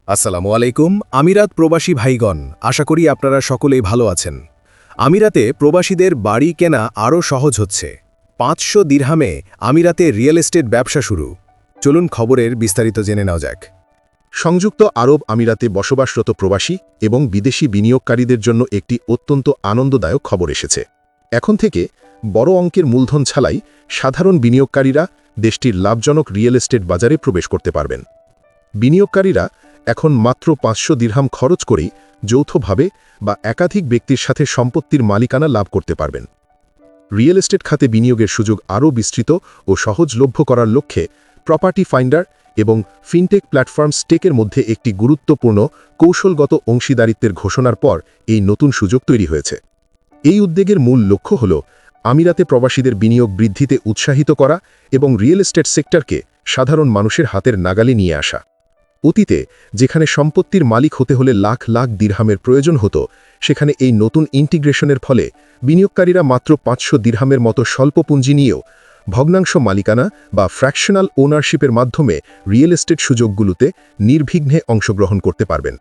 আসসালামু আলাইকুম। আমিরাত প্রবাসী ভাইগণ, আশা করি আপনারা সকলেই ভালো আছেন। আমিরাতে প্রবাসীদের বাড়ি কেনা আরও সহজ হচ্ছে। ৫০০ দিরহামে আমিরাতে রিয়েল এস্টেট ব্যবসা শুরু। চলুন খবরের বিস্তারিত জেনে নেওয়া যাক। সংযুক্ত আরব আমিরাতে বসবাসরত প্রবাসী এবং বিদেশি বিনিয়োগকারীদের জন্য একটি অত্যন্ত আনন্দদায়ক খবর এসেছে। এখন থেকে বড় অঙ্কের মূলধন ছাড়াই সাধারণ বিনিয়োগকারীরা দেশটির লাভজনক রিয়েল এস্টেট বাজারে প্রবেশ করতে পারবেন। বিনিয়োগকারীরা এখন মাত্র ৫০০ দিরহাম খরচ করেই যৌথভাবে বা একাধিক ব্যক্তির সাথে সম্পত্তির মালিকানা লাভ করতে পারবেন। রিয়েল এস্টেট খাতে বিনিয়োগের সুযোগ আরও বিস্তৃত ও সহজলভ্য করার লক্ষ্যে প্রপার্টি ফাইন্ডার এবং ফিনটেক প্ল্যাটফর্ম স্টেকের মধ্যে একটি গুরুত্বপূর্ণ কৌশলগত অংশীদারিত্বের ঘোষণার পর এই নতুন সুযোগ তৈরি হয়েছে। এই উদ্যোগের মূল লক্ষ্য হল আমিরাতে প্রবাসীদের বিনিয়োগ বৃদ্ধিতে উৎসাহিত করা এবং রিয়েল এস্টেট সেক্টরকে সাধারণ মানুষের হাতের নাগালে নিয়ে আসা। অতীতে যেখানে সম্পত্তির মালিক হতে হলে লাখ লাখ দিরহামের প্রয়োজন হতো, সেখানে এই নতুন ইন্টিগ্রেশনের ফলে বিনিয়োগকারীরা মাত্র ৫০০ দিরহামের মতো স্বল্প পুঁজি নিয়েও ভগ্নাংশ মালিকানা বা ফ্র্যাকশনাল ওনারশিপের মাধ্যমে রিয়েল এস্টেট সুযোগগুলোতে নির্বিঘ্নে অংশগ্রহণ করতে পারবেন।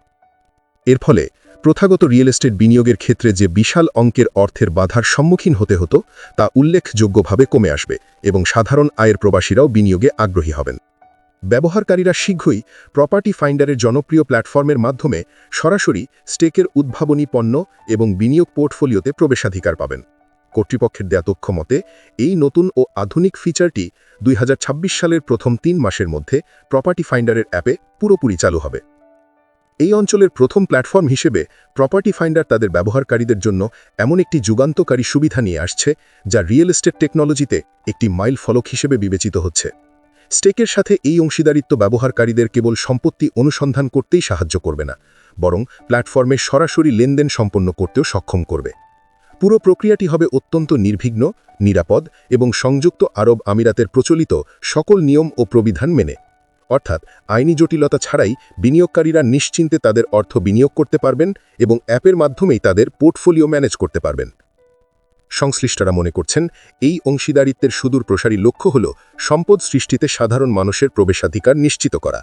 এর ফলে প্রথাগত রিয়েল এস্টেট বিনিয়োগের ক্ষেত্রে যে বিশাল অঙ্কের অর্থের বাধার সম্মুখীন হতে হতো, তা উল্লেখযোগ্যভাবে কমে আসবে এবং সাধারণ আয়ের প্রবাসীরাও বিনিয়োগে আগ্রহী হবেন। ব্যবহারকারীরা শীঘ্রই প্রপার্টি ফাইন্ডারের জনপ্রিয় প্ল্যাটফর্মের মাধ্যমে সরাসরি স্টেকের উদ্ভাবনী পণ্য এবং বিনিয়োগ পোর্টফোলিওতে প্রবেশাধিকার পাবেন। কর্তৃপক্ষের দেয়া তথ্য মতে এই নতুন ও আধুনিক ফিচারটি ২০২৬ সালের প্রথম ৩ মাসের মধ্যে প্রপার্টি ফাইন্ডারের অ্যাপে পুরোপুরি চালু হবে। এই অঞ্চলের প্রথম প্ল্যাটফর্ম হিসেবে প্রপার্টি ফাইন্ডার তাদের ব্যবহারকারীদের জন্য এমন একটি যুগান্তকারী সুবিধা নিয়ে আসছে, যা রিয়েল এস্টেট টেকনোলজিতে একটি মাইল ফলক হিসেবে বিবেচিত হচ্ছে। স্টেকের সাথে এই অংশীদারিত্ব ব্যবহারকারীদের কেবল সম্পত্তি অনুসন্ধান করতেই সাহায্য করবে না, বরং প্ল্যাটফর্মে সরাসরি লেনদেন সম্পন্ন করতেও সক্ষম করবে। পুরো প্রক্রিয়াটি হবে অত্যন্ত নির্বিঘ্ন, নিরাপদ এবং সংযুক্ত আরব আমিরাতের প্রচলিত সকল নিয়ম ও প্রবিধান মেনে। অর্থাৎ আইনি জটিলতা ছাড়াই বিনিয়োগকারীরা নিশ্চিন্তে তাদের অর্থ বিনিয়োগ করতে পারবেন এবং অ্যাপের মাধ্যমেই তাদের পোর্টফোলিও ম্যানেজ করতে পারবেন। সংশ্লিষ্টরা মনে করছেন, এই অংশীদারিত্বের সুদূর প্রসারী লক্ষ্য হল সম্পদ সৃষ্টিতে সাধারণ মানুষের প্রবেশাধিকার নিশ্চিত করা।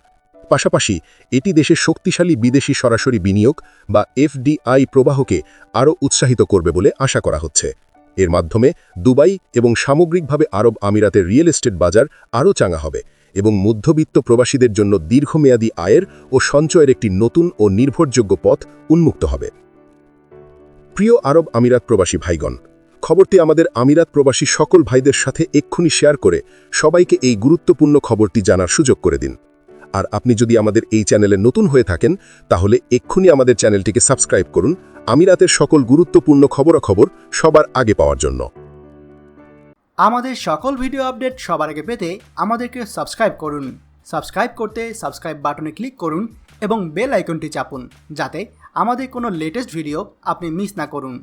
পাশাপাশি এটি দেশে শক্তিশালী বিদেশি সরাসরি বিনিয়োগ বা এফডিআই প্রবাহকে আরও উৎসাহিত করবে বলে আশা করা হচ্ছে। এর মাধ্যমে দুবাই এবং সামগ্রিকভাবে আরব আমিরাতের রিয়েল এস্টেট বাজার আরও চাঙা হবে এবং মধ্যবিত্ত প্রবাসীদের জন্য দীর্ঘমেয়াদী আয়ের ও সঞ্চয়ের একটি নতুন ও নির্ভরযোগ্য পথ উন্মুক্ত হবে। প্রিয় আরব আমিরাত প্রবাসী ভাইগণ, খবরটি আমাদের আমিরাত প্রবাসী সকল ভাইদের সাথে এক্ষুনি শেয়ার করে সবাইকে এই গুরুত্বপূর্ণ খবরটি জানার সুযোগ করে দিন। আর আপনি যদি আমাদের এই চ্যানেলে নতুন হয়ে থাকেন, তাহলে এক্ষুনি আমাদের চ্যানেলটিকে সাবস্ক্রাইব করুন আমিরাতের সকল গুরুত্বপূর্ণ খবরাখবর সবার আগে পাওয়ার জন্য। আমাদের সকল ভিডিও আপডেট সবার আগে পেতে আমাদেরকে সাবস্ক্রাইব করুন। সাবস্ক্রাইব করতে সাবস্ক্রাইব বাটনে ক্লিক করুন এবং বেল আইকনটি চাপুন, যাতে আমাদের কোনো লেটেস্ট ভিডিও আপনি মিস না করুন।